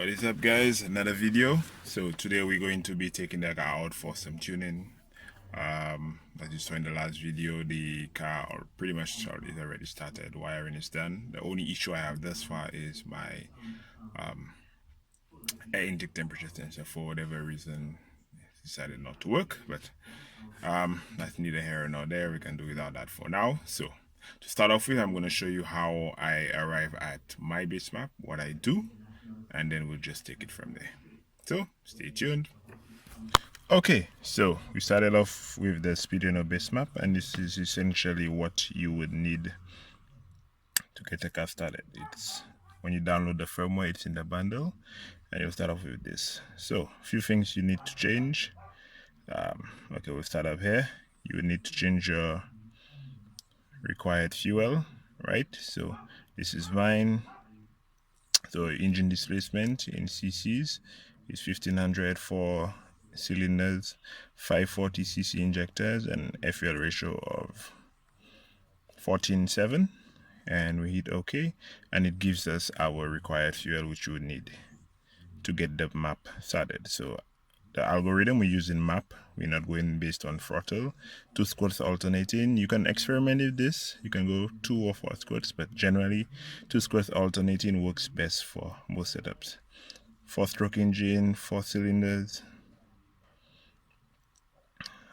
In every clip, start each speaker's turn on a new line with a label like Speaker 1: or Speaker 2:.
Speaker 1: What is up, guys? Another video. So today we're going to be taking the car out for some tuning. As you saw in the last video, the car or pretty much is already started. Wiring is done. The only issue I have thus far is my air intake temperature sensor. For whatever reason, it decided not to work, but that's neither here nor there. We can do without that for now. So to start off with, I'm going to show you how I arrive at my base map, what I do, and then we'll just take it from there. So stay tuned. Okay, so we started off with the Speeduino base map, and this is essentially what you would need to get a car started. It's when you download the firmware, it's in the bundle, and you'll start off with this. So a few things you need to change. Okay, we'll start up here. You would need to change your required fuel, right? So this is mine. So engine displacement in cc's is 1500 for cylinders, 540 cc injectors, and a fuel ratio of 14.7, and we hit OK, and it gives us our required fuel which we would need to get the map started. So the algorithm we use in map, we're not going based on throttle. 2 squirts alternating. You can experiment with this. You can go 2 or 4 squirts, but generally 2 squirts alternating works best for most setups. 4-stroke engine, 4 cylinders,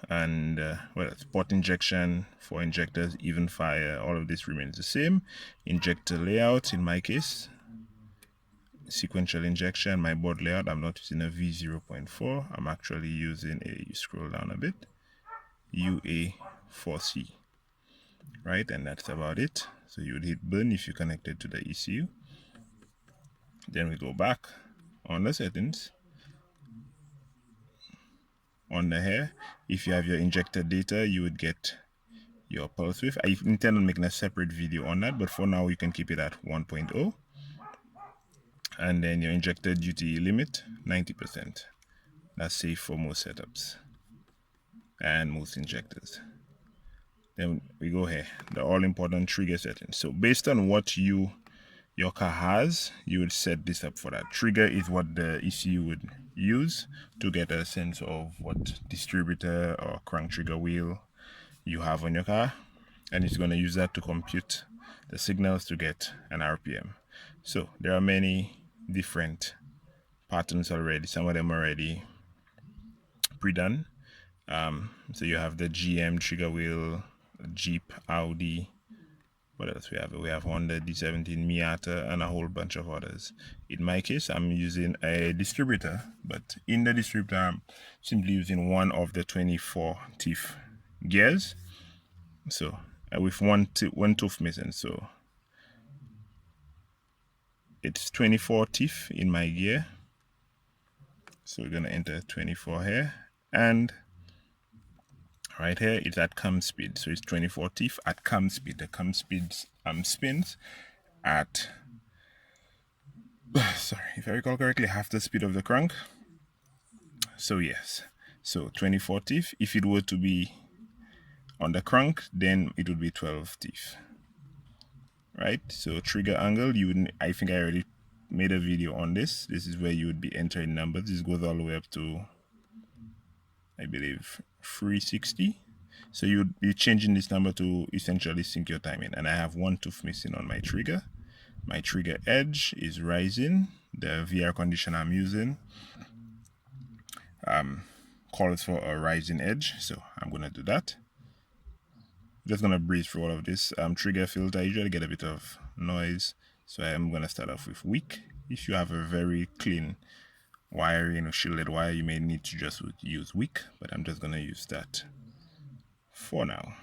Speaker 1: and port injection, 4 injectors, even fire. All of this remains the same. Injector layout, in my case, sequential injection. My board layout, I'm not using a V0.4, I'm actually using you scroll down a bit, UA4C, right? And that's about it. So you would hit burn if you connected to the ECU. Then we go back on the settings. On the hair, if you have your injector data, you would get your pulse width. I intend on making a separate video on that, but for now you can keep it at 1.0. And then your injector duty limit, 90%. That's safe for most setups and most injectors. Then we go here, the all-important trigger settings. So based on what your car has, you would set this up for that. Trigger is what the ECU would use to get a sense of what distributor or crank trigger wheel you have on your car, and it's going to use that to compute the signals to get an RPM. So there are many different patterns already, some of them already pre-done. So you have the GM trigger wheel, Jeep, Audi, what else we have? We have Honda D15 Miata, and a whole bunch of others. In my case, I'm using a distributor, but in the distributor, I'm simply using one of the 24 teeth gears. So with one tooth missing, so it's 24 teeth in my gear. So we're gonna enter 24 here, and right here it's at cam speed, so it's 24 teeth at cam speed. The cam speed spins at sorry, if I recall correctly, half the speed of the crank. So yes, so 24 teeth. If it were to be on the crank, then it would be 12 teeth, right? So trigger angle, I think I already made a video on this. This is where you would be entering numbers. This goes all the way up to, I believe, 360. So you would be changing this number to essentially sync your timing. And I have one tooth missing on my trigger. My trigger edge is rising. The VR condition I'm using calls for a rising edge, so I'm gonna do that. Just gonna breeze through all of this. Trigger filter, I usually get a bit of noise, so I'm gonna start off with weak. If you have a very clean wiring or shielded wire, you may need to just use weak, but I'm just gonna use that for now.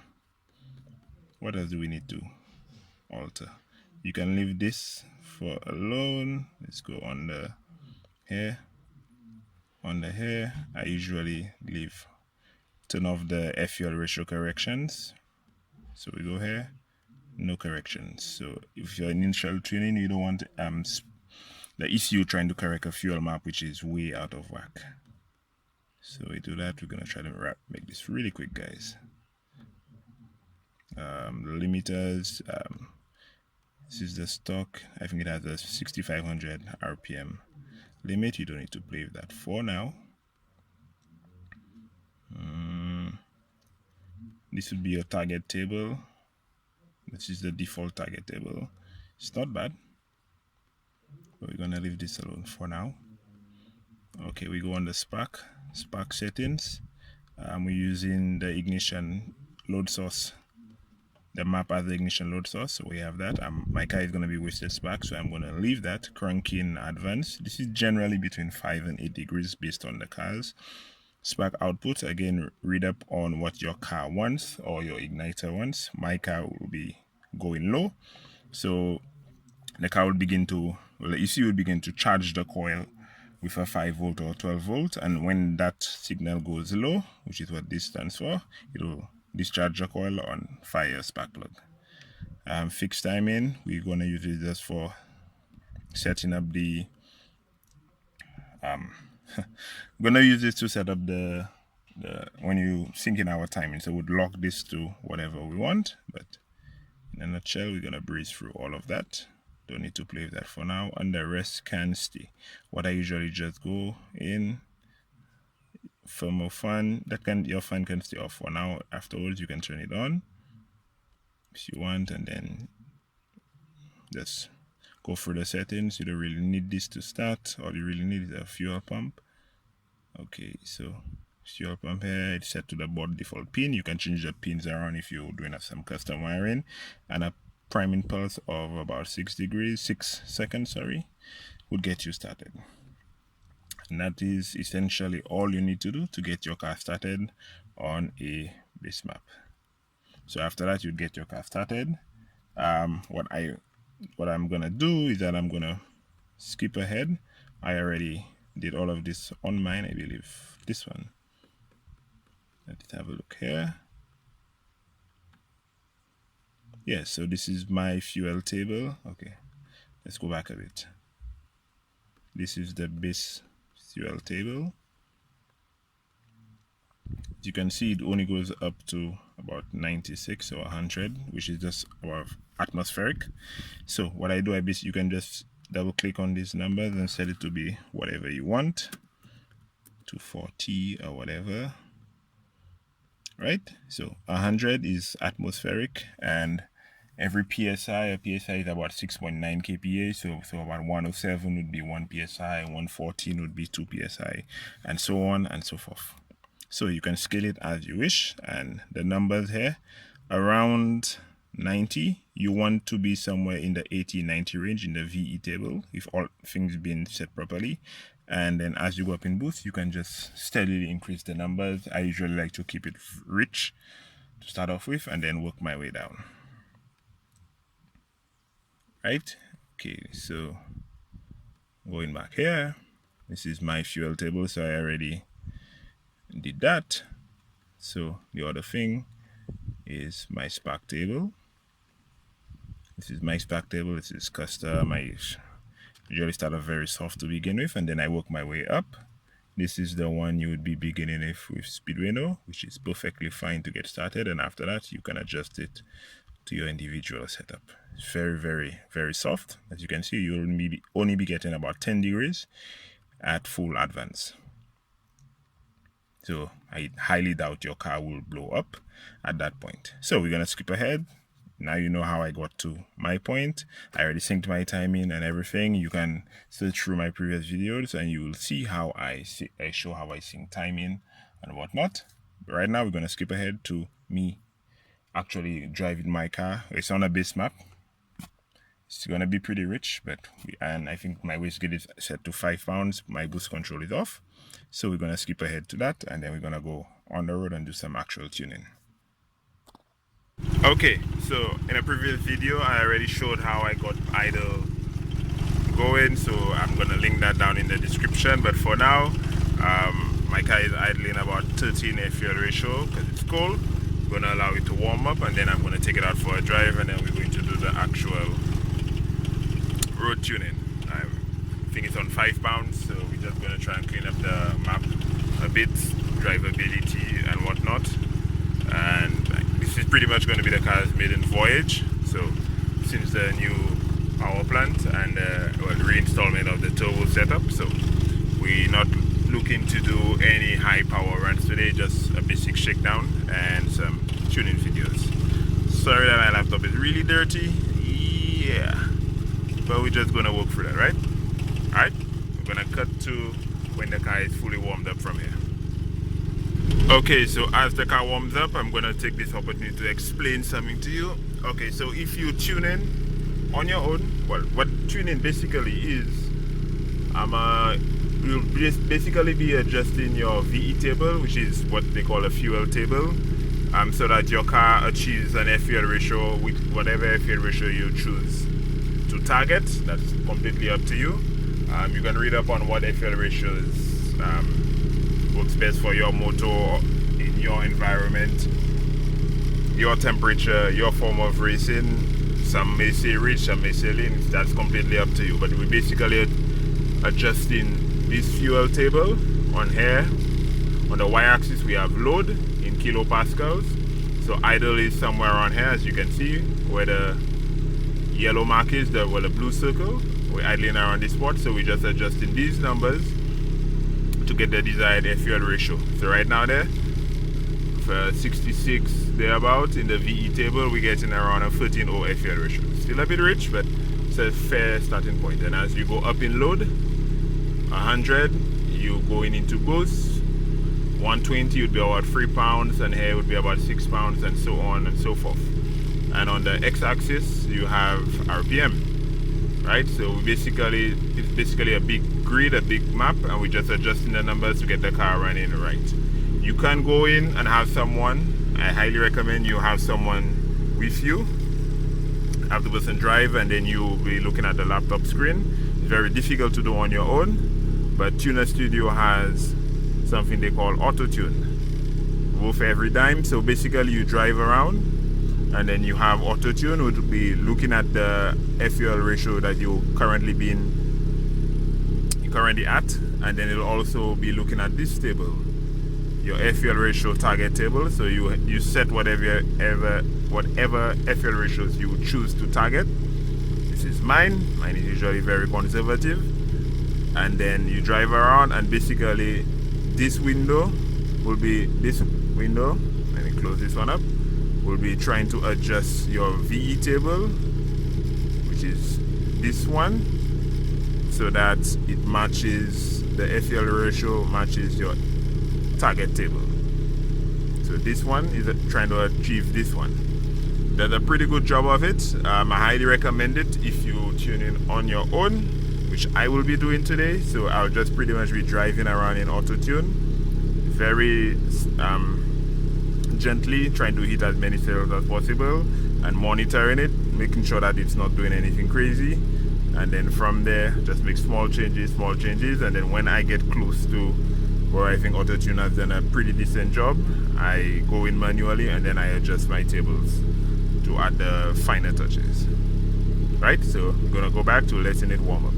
Speaker 1: What else do we need to alter? You can leave this for alone. Let's go on the hair. On the hair, I usually turn off the fuel ratio corrections. So we go here, no corrections. So if you're in initial tuning, you don't want the ECU trying to correct a fuel map which is way out of whack. So we do that. We're gonna try to make this really quick, guys. The limiters, this is the stock. I think it has a 6500 RPM limit. You don't need to play with that for now. This would be your target table. This is the default target table. It's not bad, but we're gonna leave this alone for now. Okay, we go on the spark settings. We're using the ignition load source, the map as the ignition load source, so we have that. My car is going to be wasted spark, so I'm going to leave that. Cranking advance, this is generally between 5 and 8 degrees based on the cars. Spark output, again, read up on what your car wants or your igniter wants. My car will be going low, so the car will begin to, well, the ECU will begin to charge the coil with a 5 volt or 12 volt, and when that signal goes low, which is what this stands for, it will discharge the coil on fire spark plug. Fixed timing, we're going to use it just for setting up the we're going to use this to set up the when you sync in our timing, so we'd lock this to whatever we want. But in a nutshell, we're going to breeze through all of that. Don't need to play with that for now, and the rest can stay. What I usually just go in thermal fan, your fan can stay off for now. Afterwards you can turn it on if you want, and then just go through the settings. You don't really need this to start. All you really need is a fuel pump. Okay, so fuel pump here, it's set to the board default pin. You can change the pins around if you're doing some custom wiring, and a priming pulse of about 6 seconds would get you started. And that is essentially all you need to do to get your car started on a base map. So after that, you get your car started. What I'm gonna do is that I'm gonna skip ahead. I already did all of this on mine, I believe this one. Let's have a look here. Yes, so this is my fuel table. Okay, let's go back a bit. This is the base fuel table. As you can see, it only goes up to about 96 or 100, which is just our atmospheric. So what I do, you can just double click on these numbers and set it to be whatever you want, 240 or whatever, right? So 100 is atmospheric, and every PSI is about 6.9 kPa, so about 107 would be 1 PSI, 114 would be 2 PSI, and so on and so forth. So you can scale it as you wish, and the numbers here, around 90, you want to be somewhere in the 80-90 range in the VE table, if all things being set properly. And then as you go up in boost, you can just steadily increase the numbers. I usually like to keep it rich to start off with, and then work my way down. Right? Okay, so going back here, this is my fuel table, so I already did that. So the other thing is my spark table. This is my spark table. This is custom. I usually start off very soft to begin with, and then I work my way up. This is the one you would be beginning with Speeduino, which is perfectly fine to get started, and after that you can adjust it to your individual setup. It's very, very, very soft. As you can see, you'll only be getting about 10 degrees at full advance. So I highly doubt your car will blow up at that point. So we're gonna skip ahead. Now you know how I got to my point. I already synced my timing and everything. You can search through my previous videos and you will see how I show how I sync timing and whatnot. But right now we're gonna skip ahead to me actually driving my car. It's on a base map. It's gonna be pretty rich, and I think my wastegate is set to 5 pounds. My boost control is off, so we're gonna skip ahead to that, and then we're gonna go on the road and do some actual tuning. Okay, so in a previous video I already showed how I got idle going, so I'm gonna link that down in the description. But for now, my car is idling about 13 air fuel ratio because it's cold. I'm gonna allow it to warm up, and then I'm gonna take it out for a drive, and then we're going to do the actual road tuning. I think it's on 5 pounds, so we're just gonna try and clean up the map a bit, drivability and whatnot. And this is pretty much going to be the car's maiden voyage. So since the new power plant and reinstallment of the turbo setup, so We're not looking to do any high power runs today, just a basic shakedown and some tuning videos. Sorry that my laptop is really dirty, yeah, but we're just gonna work through that, right? Alright, we're gonna cut to when the car is fully warmed up from here. Okay, so as the car warms up, I'm gonna take this opportunity to explain something to you. Okay, so if you tune in on your own, well, what tuning basically is, you'll basically be adjusting your VE table, which is what they call a fuel table, so that your car achieves an fuel ratio with whatever fuel ratio you choose to target. That's completely up to you. You can read up on what fuel ratios works best for your motor in your environment, your temperature, your form of racing. Some may say rich, some may say lean. That's completely up to you. But we basically adjusting this fuel table on here. On the y-axis we have load in kilopascals. So idle is somewhere around here, as you can see, where the yellow mark is, the blue circle. We're idling around this spot, so we're just adjusting these numbers to get the desired fuel ratio. So right now there, for 66 thereabout in the VE table, we're getting around a 13.0 fuel ratio. Still a bit rich, but it's a fair starting point. And as you go up in load, 100, you going into boost. 120 would be about 3 pounds, and here would be about 6 pounds, and so on and so forth. And on the x-axis, you have RPM. Right, so it's basically a big grid, a big map, and we're just adjusting the numbers to get the car running right. You can go in and have someone, I highly recommend you have someone with you, have the person drive, and then you'll be looking at the laptop screen. It's very difficult to do on your own, but Tuner Studio has something they call auto tune, worth every dime. So basically you drive around, and then you have auto tune, which will be looking at the fuel ratio that you're currently at, and then it'll also be looking at this table, your fuel ratio target table. So you set whatever fuel ratios you choose to target. This is mine is usually very conservative, and then you drive around, and basically this window will be this window. Let me close this one up. We'll be trying to adjust your VE table, which is this one, so that it matches the fuel ratio, matches your target table. So this one is trying to achieve this one. Does a pretty good job of it. I highly recommend it if you tune in on your own, which I will be doing today. So I'll just pretty much be driving around in auto tune, very gently, trying to hit as many cells as possible and monitoring it, making sure that it's not doing anything crazy. And then from there, just make small changes, and then when I get close to where I think auto tune has done a pretty decent job, I go in manually, and then I adjust my tables to add the finer touches. Right, so I'm gonna go back to letting it warm up.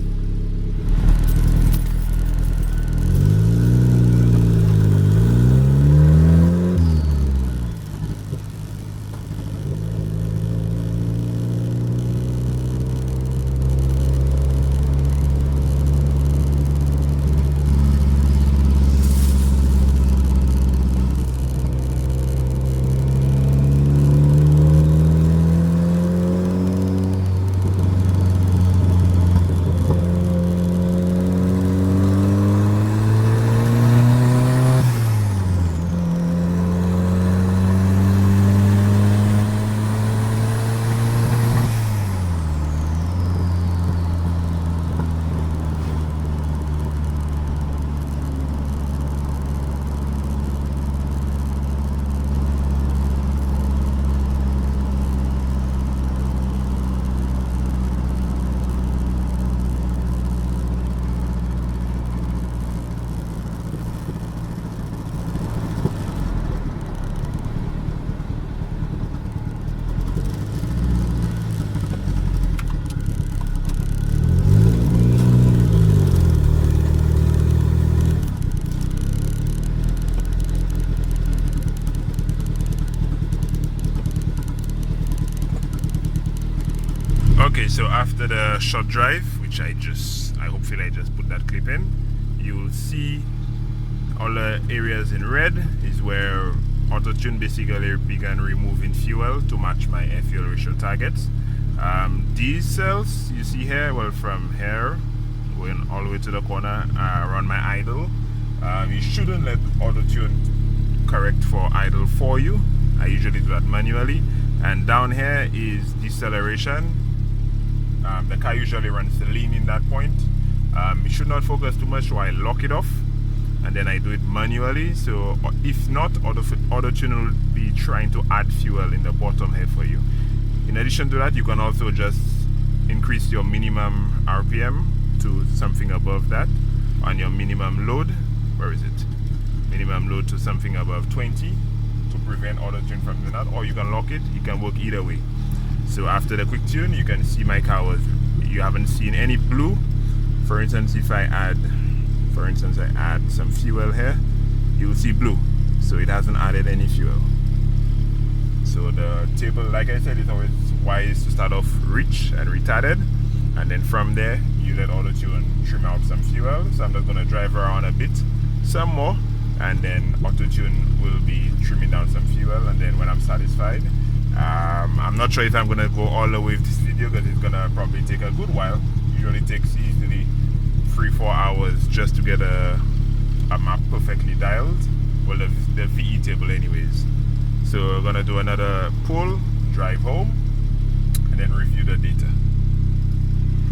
Speaker 1: Okay, so after the short drive, which I hopefully I just put that clip in, you'll see all the areas in red is where auto-tune basically began removing fuel to match my air fuel ratio targets. These cells you see here, well, from here going all the way to the corner around my idle, you shouldn't let auto-tune correct for idle for you. I usually do that manually. And down here is deceleration. The car usually runs lean in that point. You should not focus too much, so I lock it off and then I do it manually. So if not, auto-tune will be trying to add fuel in the bottom here for you. In addition to that, you can also just increase your minimum RPM to something above that, and your minimum load, where is it? Minimum load to something above 20 to prevent auto-tune from doing that, or you can lock it. You can work either way. So after the quick tune, you can see my car you haven't seen any blue. For instance, if I add some fuel here, you'll see blue. So it hasn't added any fuel. So the table, like I said, is always wise to start off rich and retarded, and then from there you let auto-tune trim out some fuel. So I'm just going to drive around a bit, some more, and then auto-tune will be trimming down some fuel, and then when I'm satisfied, I'm not sure if I'm going to go all the way with this video because it's going to probably take a good while. Usually takes easily 3-4 hours just to get a map perfectly dialed. Well, the VE table anyways. So we're going to do another pull, drive home, and then review the data.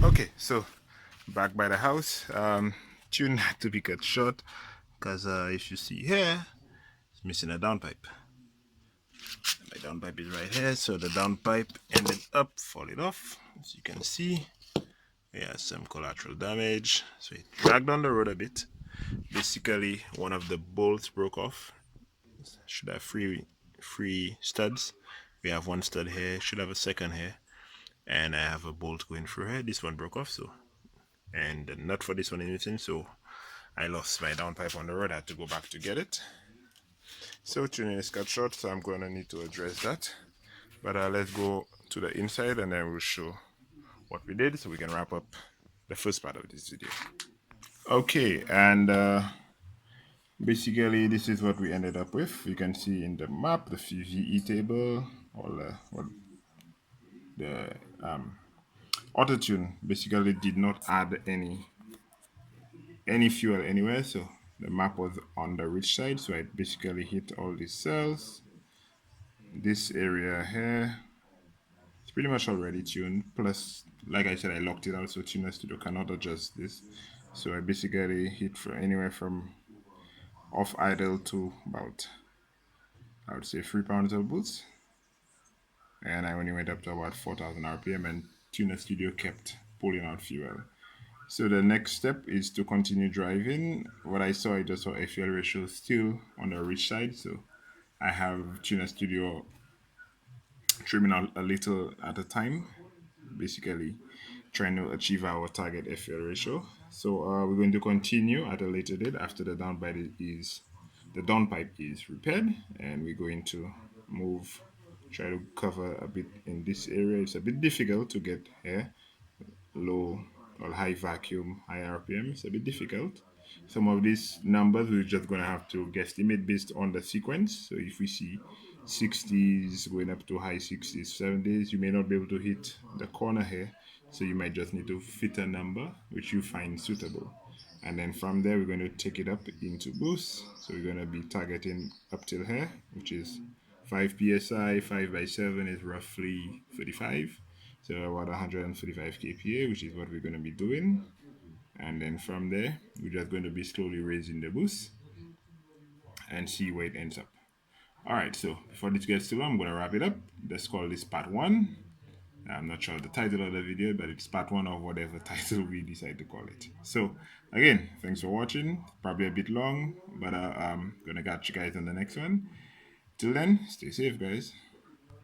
Speaker 1: Okay, so back by the house. Tune had to be cut short because if you see here, it's missing a downpipe. My downpipe is right here, so the downpipe ended up falling off. As you can see, it has some collateral damage, so it dragged on the road a bit. Basically, one of the bolts broke off. Should have three studs. We have one stud here, should have a second here, and I have a bolt going through here. This one broke off, so, and the nut for this one is missing, so I lost my downpipe on the road. I had to go back to get it. So tuning is cut short, so I'm going to need to address that. But let's go to the inside and then we'll show what we did so we can wrap up the first part of this video. Okay, and basically this is what we ended up with. You can see in the map, the VE table, all the auto-tune basically did not add any fuel anywhere, so the map was on the rich side, so I basically hit all these cells. This area here, it's pretty much already tuned, plus like I said, I locked it out so Tuner Studio cannot adjust this. So I basically hit for anywhere from off idle to about, I would say, 3 pounds of boost, and I only went up to about 4,000 RPM, and Tuner Studio kept pulling out fuel. So the next step is to continue driving. What I just saw a fuel ratio still on the rich side, so I have Tuner Studio trimming out a little at a time, basically trying to achieve our target fuel ratio. So we're going to continue at a later date after the downpipe is repaired, and we're going to try to cover a bit in this area. It's a bit difficult to get here, low or high vacuum, high RPM. It's a bit difficult. Some of these numbers we're just going to have to guesstimate based on the sequence. So if we see 60s going up to high 60s, 70s, you may not be able to hit the corner here. So you might just need to fit a number which you find suitable. And then from there, we're going to take it up into boost. So we're going to be targeting up till here, which is 5 psi, 5/7 is roughly 35. So about 135 kPa, which is what we're going to be doing. And then from there, we're just going to be slowly raising the boost and see where it ends up. Alright, so before this gets too long, I'm going to wrap it up. Let's call this part 1. I'm not sure the title of the video, but it's part 1 of whatever title we decide to call it. So again, thanks for watching. Probably a bit long, but I'm going to catch you guys on the next one. Till then, stay safe, guys.